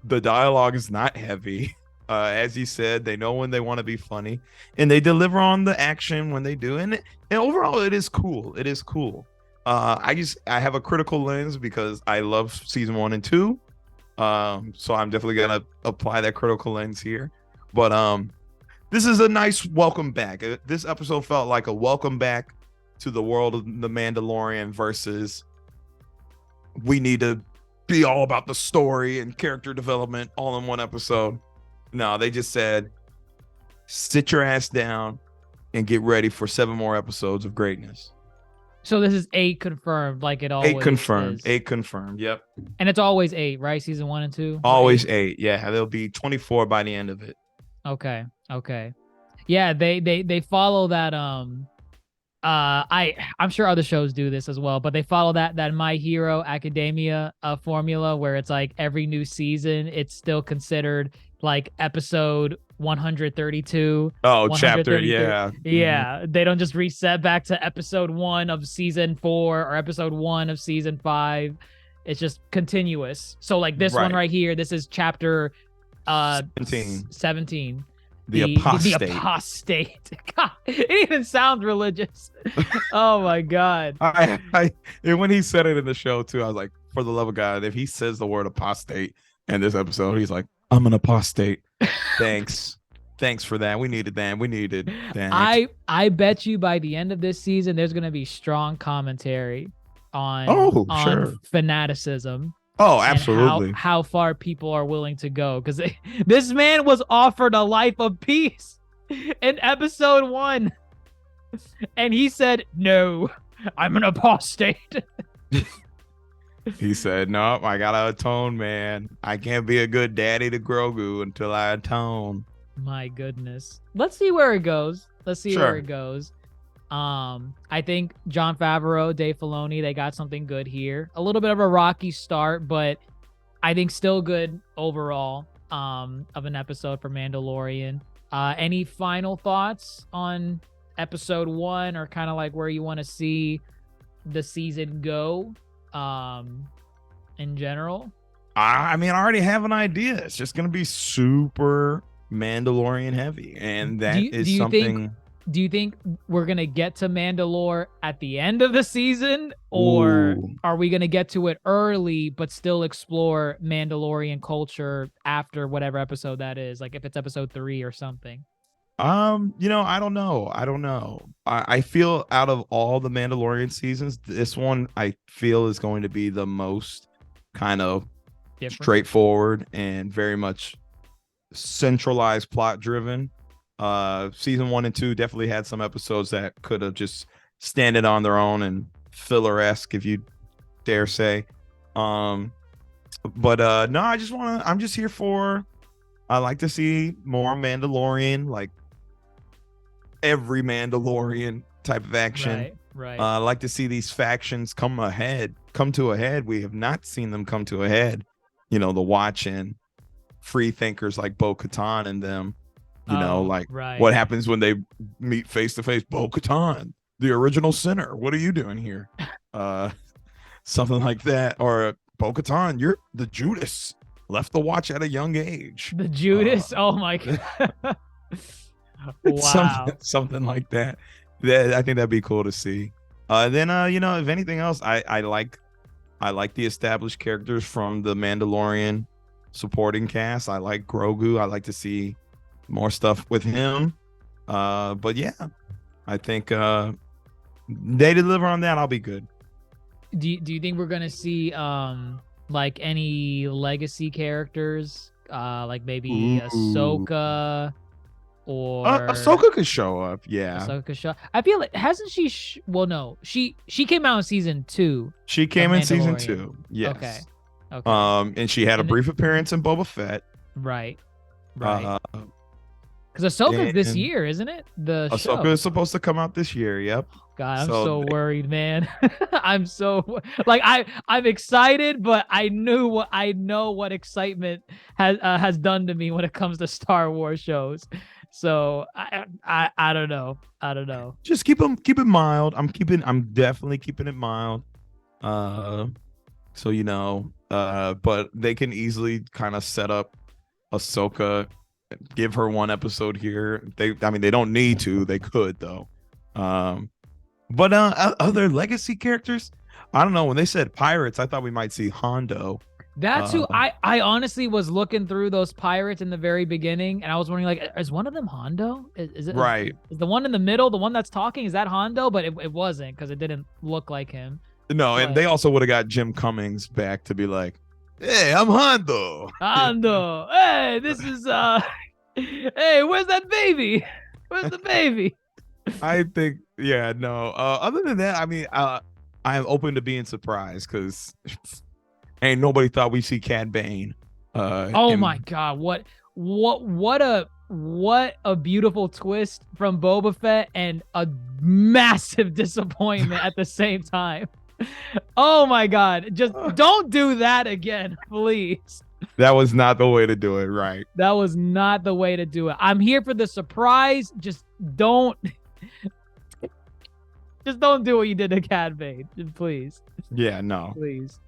the dialogue is not heavy. As you said, they know when they want to be funny, and they deliver on the action when they do. And overall, it is cool. I have a critical lens because I love season 1 and 2. So I'm definitely gonna apply that critical lens here. But this is a nice welcome back. This episode felt like a welcome back to the world of the Mandalorian versus we need to be all about the story and character development all in one episode. No, they just said, sit your ass down and get ready for 7 more episodes of greatness. So this is 8 confirmed, like it always 8 confirmed. is. 8 confirmed. Yep. And it's always 8, right? Season 1 and 2? Always 8. Yeah, there'll be 24 by the end of it. Okay. Yeah, they follow that I'm sure other shows do this as well, but they follow that My Hero Academia formula where it's like every new season it's still considered like episode 132. Oh, chapter, yeah. Yeah, they don't just reset back to episode 1 of season 4 or episode 1 of season 5. It's just continuous. So like this one right here, this is chapter 17. The apostate. The apostate. God, it even sounds religious. Oh my God. And when he said it in the show too, I was like, for the love of God, if he says the word apostate in this episode, he's like, I'm an apostate. Thanks for that. We needed that. I bet you by the end of this season, there's gonna be strong commentary on fanaticism. Oh, absolutely. How far people are willing to go. Because this man was offered a life of peace in episode 1. And he said, no, I'm an apostate. He said, no, I gotta atone, man. I can't be a good daddy to Grogu until I atone. My goodness. Let's see where it goes. I think Jon Favreau, Dave Filoni, they got something good here. A little bit of a rocky start, but I think still good overall of an episode for Mandalorian. Any final thoughts on episode 1 or kind of like where you want to see the season go in general? I mean, I already have an idea. It's just going to be super Mandalorian heavy. And that is something... do you think we're gonna get to Mandalore at the end of the season, or Ooh. are we gonna get to it early but still explore Mandalorian culture after whatever episode that is? Like if it's episode 3 or something. I don't know. I feel out of all the Mandalorian seasons, this one I feel is going to be the most kind of Different. straightforward and very much centralized plot driven. Season 1 and 2 definitely had some episodes that could have just standed on their own and filler-esque, if you dare say. But no, I'm just here for, I like to see more Mandalorian, like every Mandalorian type of action. Right. I like to see these factions come to a head. We have not seen them come to a head. The Watch and free thinkers like Bo-Katan and them. What happens when they meet face to face? Bo-Katan, the original sinner. What are you doing here? Something like that. Or Bo-Katan, you're the Judas. Left the Watch at a young age. The Judas? Oh my God. Wow. Something like that. I think that'd be cool to see. Then if anything else, I like the established characters from the Mandalorian supporting cast. I like Grogu. I like to see more stuff with him. But yeah, I think they deliver on that. I'll be good. Do you think we're gonna see like any legacy characters, like maybe Ahsoka, or Ahsoka could show up? Yeah, Ahsoka could show. I feel like hasn't she? Well, no, she came out in season 2. She came in season 2. Yes. Okay. And she had a brief appearance in Boba Fett. Right. Because Ahsoka's this year, isn't it? The Ahsoka show is supposed to come out this year. Yep. God, I'm so worried, man. I'm so like I'm excited, but I know what excitement has done to me when it comes to Star Wars shows. So I don't know. Just keep it mild. I'm definitely keeping it mild. But they can easily kind of set up Ahsoka, give her one episode here. They don't need to. They could though. But other legacy characters, I don't know. When they said pirates, I thought we might see Hondo. That's who I honestly was looking through those pirates in the very beginning, and I was wondering, like, is one of them Hondo? Is it right? Is the one in the middle, the one that's talking, is that Hondo? But it wasn't, because it didn't look like him. No, and they also would have got Jim Cummings back to be like, "Hey, I'm Hondo." Hondo, hey, this is hey, where's that baby? Where's the baby? I think, yeah, no. Other than that, I'm open to being surprised because ain't nobody thought we'd see Cad Bane. My God, what a beautiful twist from Boba Fett, and a massive disappointment at the same time. Oh my God, just don't do that again, please. That was not the way to do it, right? That was not the way to do it. I'm here for the surprise. Just don't do what you did to Cad Bane, please. Yeah, no. Please.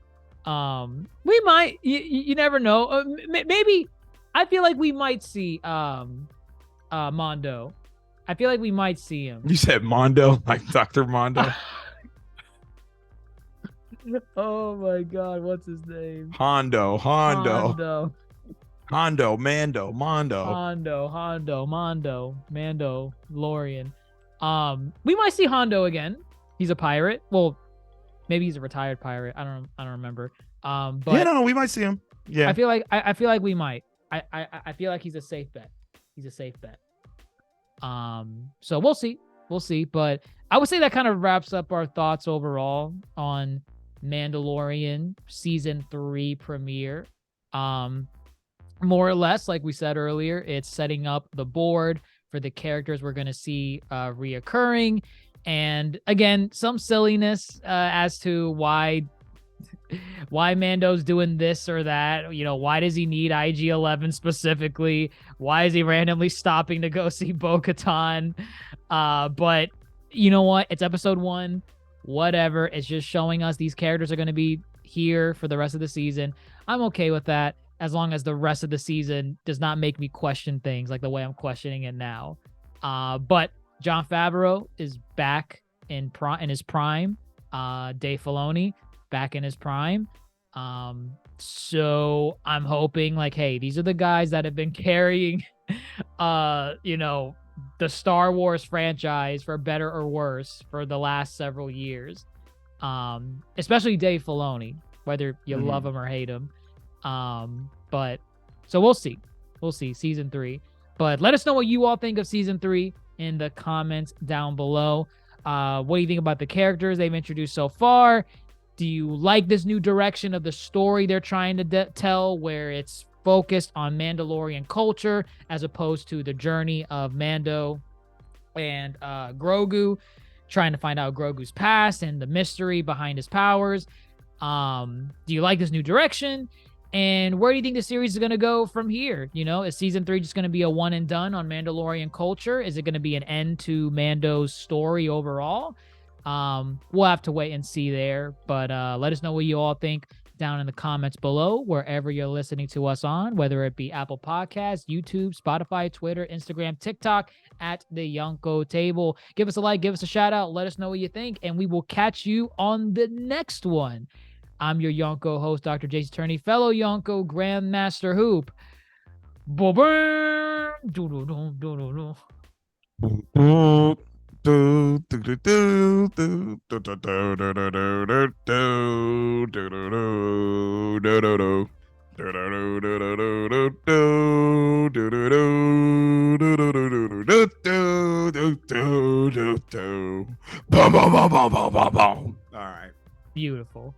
We might. You never know. Maybe. I feel like we might see Mondo. I feel like we might see him. You said Mondo, like Dr. Mondo. Oh my God, what's his name? Hondo, Mando. Mandalorian. We might see Hondo again. He's a pirate. Well, maybe he's a retired pirate. I don't remember. But yeah, no, we might see him. Yeah, I feel like we might. I feel like he's a safe bet. So we'll see. But I would say that kind of wraps up our thoughts overall on Mandalorian season 3 premiere. More or less, like we said earlier, it's setting up the board for the characters we're going to see reoccurring, and again, some silliness as to why Mando's doing this or that. Why does he need IG-11 specifically? Why is he randomly stopping to go see Bo-Katan? But you know what? It's episode 1. Whatever. It's just showing us these characters are going to be here for the rest of the season. I'm okay with that, as long as the rest of the season does not make me question things like the way I'm questioning it now. But Jon Favreau is back in his prime. Dave Filoni back in his prime. So I'm hoping like, hey, these are the guys that have been carrying, the Star Wars franchise for better or worse for the last several years. Especially Dave Filoni, whether you love him or hate him. But so we'll see season 3. But let us know what you all think of season 3 in the comments down below. What do you think about the characters they've introduced so far? Do you like this new direction of the story they're trying to tell, where it's focused on Mandalorian culture as opposed to the journey of Mando and Grogu, trying to find out Grogu's past and the mystery behind his powers? Do you like this new direction? And where do you think the series is going to go from here? Is season 3 just going to be a one and done on Mandalorian culture? Is it going to be an end to Mando's story overall? We'll have to wait and see there. But let us know what you all think down in the comments below, wherever you're listening to us on, whether it be Apple Podcasts, YouTube, Spotify, Twitter, Instagram, TikTok, at the Yonko Table. Give us a like, give us a shout out, let us know what you think, and we will catch you on the next one. I'm your Yonko host, Dr. JaceAttorney, fellow Yonko Grandmaster Hoop. All right. Beautiful.